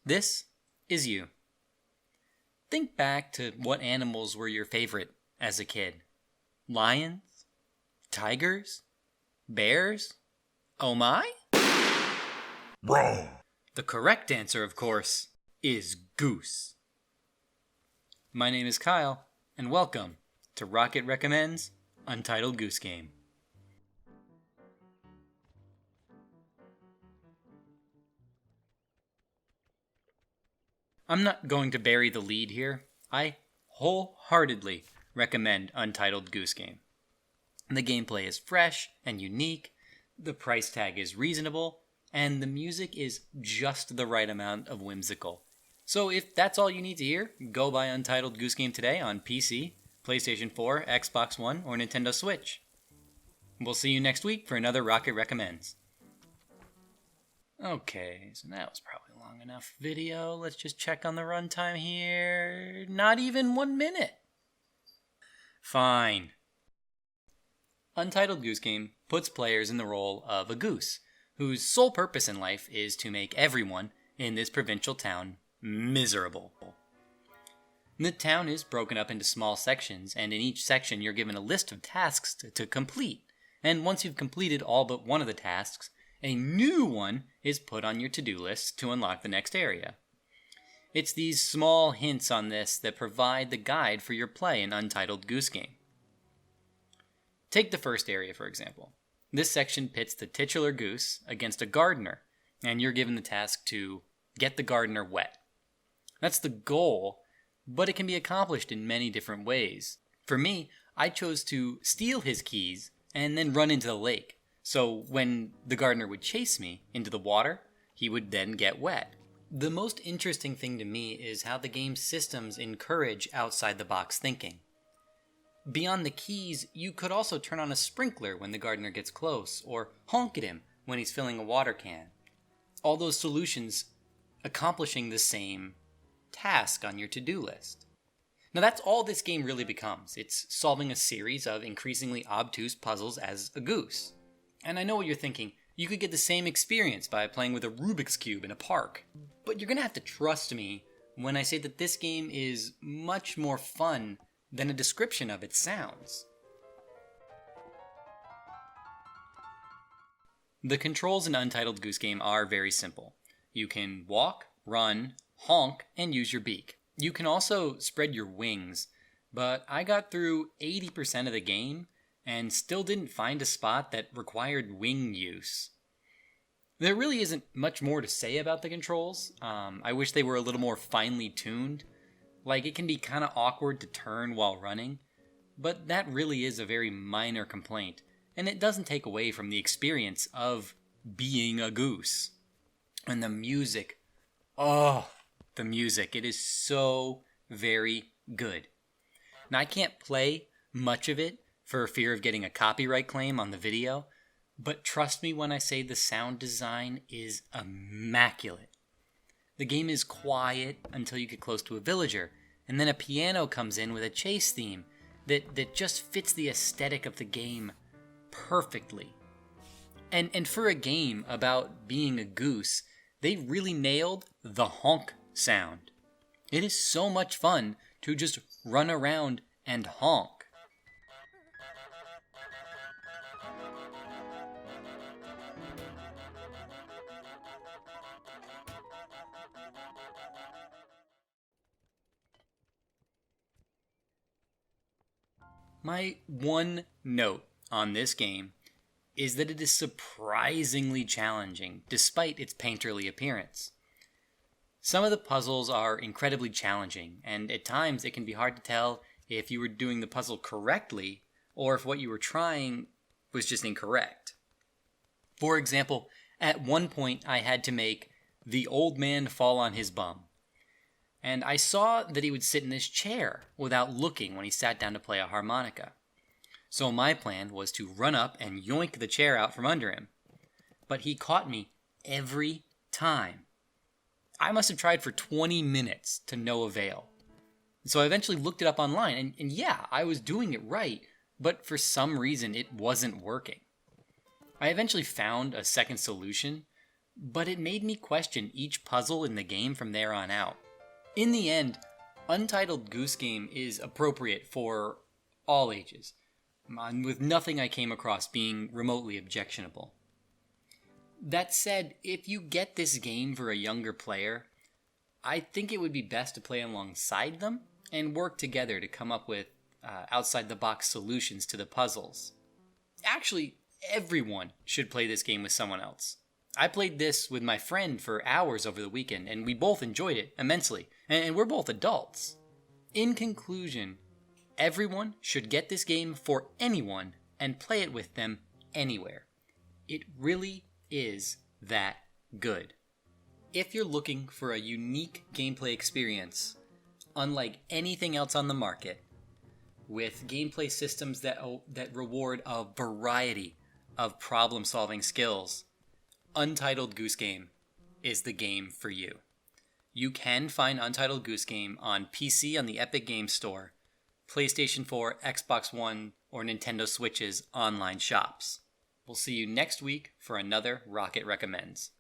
This is you. Think back to what animals were your favorite as a kid. Lions? Tigers? Bears? Oh my? Wrong. The correct answer, of course, is goose. My name is Kyle, and welcome to Rocket Recommends Untitled Goose Game. I'm not going to bury the lead here. I wholeheartedly recommend Untitled Goose Game. The gameplay is fresh and unique, the price tag is reasonable, and the music is just the right amount of whimsical. So if that's all you need to hear, go buy Untitled Goose Game today on PC, PlayStation 4, Xbox One, or Nintendo Switch. We'll see you next week for another Rocket Recommends. Okay, so that was probably a long enough video. Let's just check on the runtime here. Not even 1 minute. Fine. Untitled Goose Game puts players in the role of a goose, whose sole purpose in life is to make everyone in this provincial town miserable. The town is broken up into small sections, and in each section you're given a list of tasks to complete. And once you've completed all but one of the tasks, a new one is put on your to-do list to unlock the next area. It's these small hints on this that provide the guide for your play in Untitled Goose Game. Take the first area, for example. This section pits the titular goose against a gardener, and you're given the task to get the gardener wet. That's the goal, but it can be accomplished in many different ways. For me, I chose to steal his keys and then run into the lake. So when the gardener would chase me into the water, he would then get wet. The most interesting thing to me is how the game's systems encourage outside-the-box thinking. Beyond the keys, you could also turn on a sprinkler when the gardener gets close, or honk at him when he's filling a water can. All those solutions accomplishing the same task on your to-do list. Now that's all this game really becomes. It's solving a series of increasingly obtuse puzzles as a goose. And I know what you're thinking. You could get the same experience by playing with a Rubik's Cube in a park. But you're going to have to trust me when I say that this game is much more fun than a description of it sounds. The controls in Untitled Goose Game are very simple. You can walk, run, honk, and use your beak. You can also spread your wings, but I got through 80% of the game and still didn't find a spot that required wing use. There really isn't much more to say about the controls. I wish they were a little more finely tuned. Like, it can be kind of awkward to turn while running, but that really is a very minor complaint, and it doesn't take away from the experience of being a goose. And the music, the music, it is so very good. Now, I can't play much of it for fear of getting a copyright claim on the video, but trust me when I say the sound design is immaculate. The game is quiet until you get close to a villager, and then a piano comes in with a chase theme that just fits the aesthetic of the game perfectly. And for a game about being a goose, they really nailed the honk sound. It is so much fun to just run around and honk. My one note on this game is that it is surprisingly challenging, despite its painterly appearance. Some of the puzzles are incredibly challenging, and at times it can be hard to tell if you were doing the puzzle correctly or if what you were trying was just incorrect. For example, at one point I had to make the old man fall on his bum. And I saw that he would sit in this chair without looking when he sat down to play a harmonica. So my plan was to run up and yoink the chair out from under him. But he caught me every time. I must have tried for 20 minutes to no avail. So I eventually looked it up online, and yeah, I was doing it right, but for some reason it wasn't working. I eventually found a second solution, but it made me question each puzzle in the game from there on out. In the end, Untitled Goose Game is appropriate for all ages, with nothing I came across being remotely objectionable. That said, if you get this game for a younger player, I think it would be best to play alongside them and work together to come up with outside-the-box solutions to the puzzles. Actually, everyone should play this game with someone else. I played this with my friend for hours over the weekend, and we both enjoyed it immensely, and we're both adults. In conclusion, everyone should get this game for anyone and play it with them anywhere. It really is that good. If you're looking for a unique gameplay experience, unlike anything else on the market, with gameplay systems that reward a variety of problem-solving skills, Untitled Goose Game is the game for you. You can find Untitled Goose Game on PC on the Epic Games Store, PlayStation 4, Xbox One, or Nintendo Switch's online shops. We'll see you next week for another Rocket Recommends.